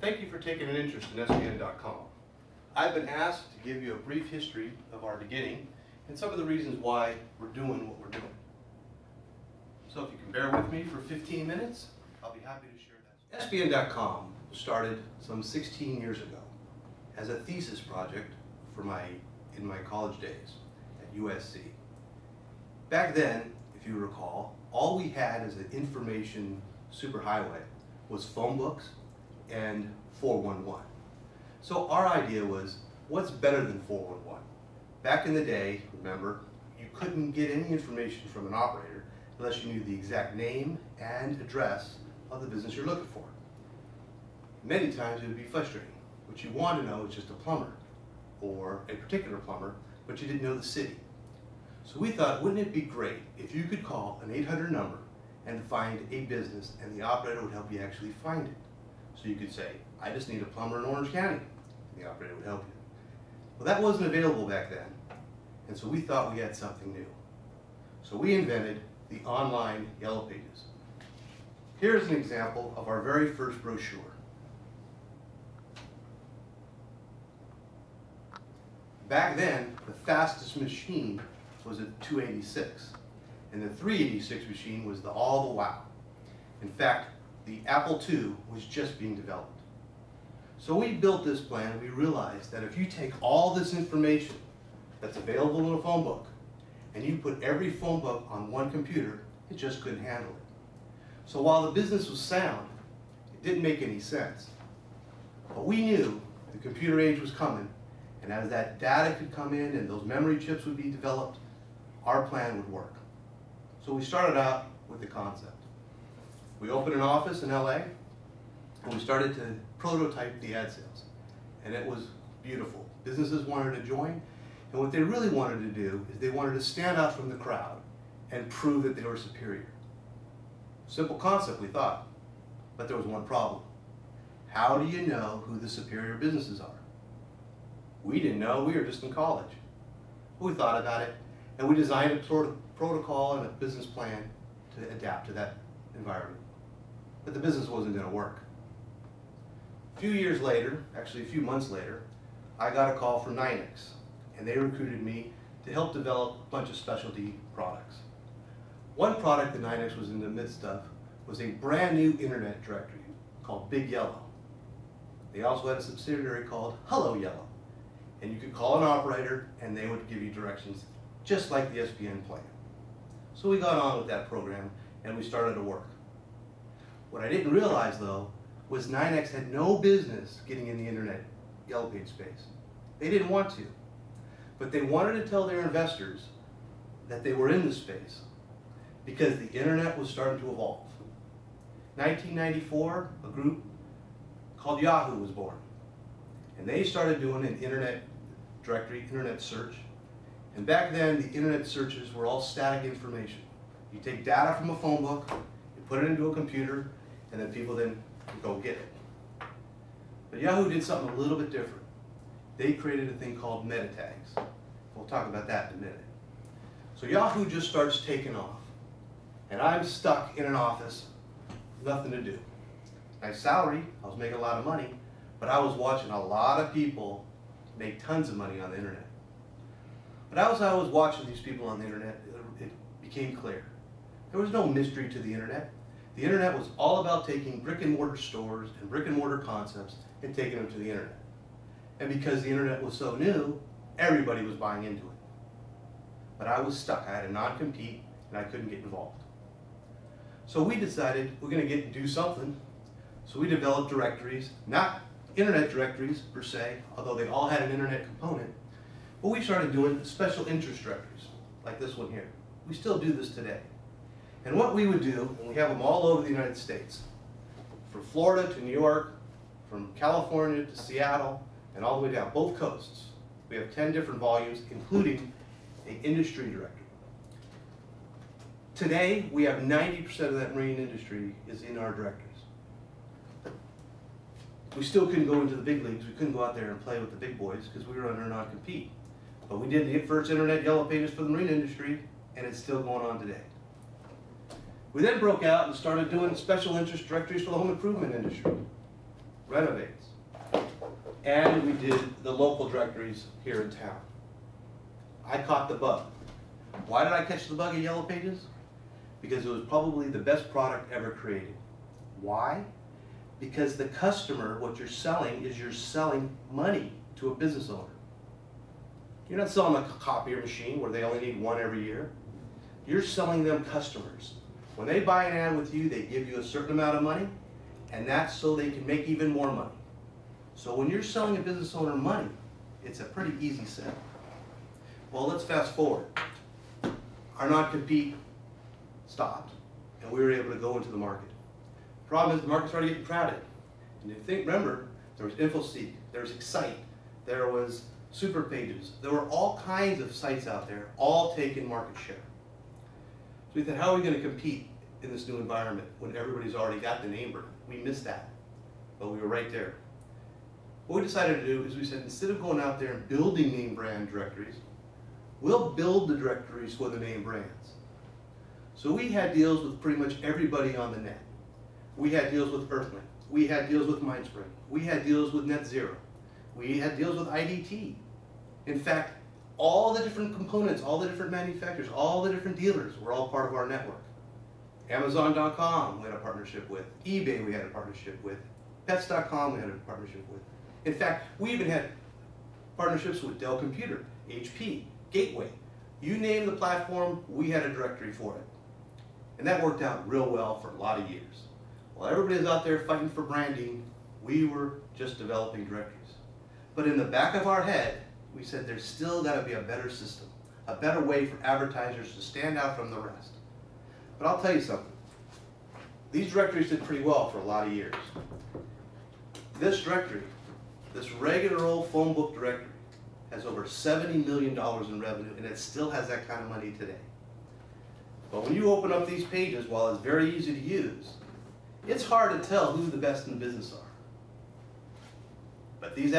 Thank you for taking an interest in SBN.com. I've been asked to give you a brief history of our beginning and some of the reasons why we're doing what we're doing. So if you can bear with me for 15 minutes, I'll be happy to share that. SBN.com started some 16 years ago as a thesis project for in my college days at USC. Back then, if you recall, all we had as an information superhighway was phone books and 411. So our idea was, what's better than 411? Back in the day, remember, you couldn't get any information from an operator unless you knew the exact name and address of the business you're looking for. Many times it would be frustrating. What you want to know is just a plumber or a particular plumber, but you didn't know the city. So we thought, wouldn't it be great if you could call an 800 number and find a business and the operator would help you actually find it. So you could say, I just need a plumber in Orange County. And the operator would help you. Well, that wasn't available back then. And so we thought we had something new. So we invented the online Yellow Pages. Here's an example of our very first brochure. Back then, the fastest machine was a 286. And the 386 machine was the all the wow. In fact, the Apple II was just being developed. So we built this plan and we realized that if you take all this information that's available in a phone book and you put every phone book on one computer, it just couldn't handle it. So while the business was sound, it didn't make any sense. But we knew the computer age was coming, and as that data could come in and those memory chips would be developed, our plan would work. So we started out with the concept. We opened an office in LA, and we started to prototype the ad sales. And it was beautiful. Businesses wanted to join, and what they really wanted to do is they wanted to stand out from the crowd and prove that they were superior. Simple concept, we thought, but there was one problem. How do you know who the superior businesses are? We didn't know, we were just in college. We thought about it, and we designed a protocol and a business plan to adapt to that environment. But the business wasn't going to work. A few years later, actually a few months later, I got a call from NYNEX, and they recruited me to help develop a bunch of specialty products. One product that NYNEX was in the midst of was a brand new internet directory called Big Yellow. They also had a subsidiary called Hello Yellow, and you could call an operator and they would give you directions just like the SBN plan. So we got on with that program and we started to work. What I didn't realize though was NYNEX had no business getting in the internet Yellow Page space. They didn't want to, but they wanted to tell their investors that they were in the space because the internet was starting to evolve. 1994, a group called Yahoo was born, and they started doing an internet directory, internet search. And back then, the internet searches were all static information. You take data from a phone book, you put it into a computer, and then people then go get it. But Yahoo did something a little bit different. They created a thing called meta tags. We'll talk about that in a minute. So Yahoo just starts taking off. And I'm stuck in an office, nothing to do. Nice salary, I was making a lot of money, but I was watching a lot of people make tons of money on the internet. But as I was watching these people on the internet, it became clear. There was no mystery to the internet. The internet was all about taking brick and mortar stores and brick and mortar concepts and taking them to the internet. And because the internet was so new, everybody was buying into it. But I was stuck. I had a non-compete and I couldn't get involved. So we decided we're going to do something. So we developed directories, not internet directories per se, although they all had an internet component. But we started doing special interest directories, like this one here. We still do this today. And what we would do, and we have them all over the United States, from Florida to New York, from California to Seattle, and all the way down, both coasts. We have 10 different volumes, including an industry directory. Today, we have 90% of that marine industry is in our directories. We still couldn't go into the big leagues. We couldn't go out there and play with the big boys because we were under non-compete. But we did the first internet Yellow Pages for the marine industry, and it's still going on today. We then broke out and started doing special interest directories for the home improvement industry. renovates. And we did the local directories here in town. I caught the bug. Why did I catch the bug at Yellow Pages? Because it was probably the best product ever created. Why? Because the customer, what you're selling is you're selling money to a business owner. You're not selling a copier machine where they only need one every year. You're selling them customers. When they buy an ad with you, they give you a certain amount of money, and that's so they can make even more money. So when you're selling a business owner money, it's a pretty easy sell. Well, let's fast forward. Our non-compete stopped, and we were able to go into the market. Problem is, the market started getting crowded. And remember, there was InfoSeek, there was Excite, there was Super Pages. There were all kinds of sites out there, all taking market share. So we thought, how are we going to compete in this new environment when everybody's already got the name brand? We missed that, but we were right there. What we decided to do is we said, instead of going out there and building name brand directories, we'll build the directories for the name brands. So we had deals with pretty much everybody on the net. We had deals with Earthlink. We had deals with Mindspring. We had deals with NetZero. We had deals with IDT. In fact, all the different components, all the different manufacturers, all the different dealers were all part of our network. Amazon.com we had a partnership with. eBay we had a partnership with. Pets.com we had a partnership with. In fact, we even had partnerships with Dell Computer, HP, Gateway. You name the platform, we had a directory for it. And that worked out real well for a lot of years. While everybody was out there fighting for branding, we were just developing directories. But in the back of our head, we said there's still got to be a better system, a better way for advertisers to stand out from the rest. But I'll tell you something. These directories did pretty well for a lot of years. This directory, this regular old phone book directory, has over $70 million in revenue, and it still has that kind of money today. But when you open up these pages, while it's very easy to use, it's hard to tell who the best in the business are. But these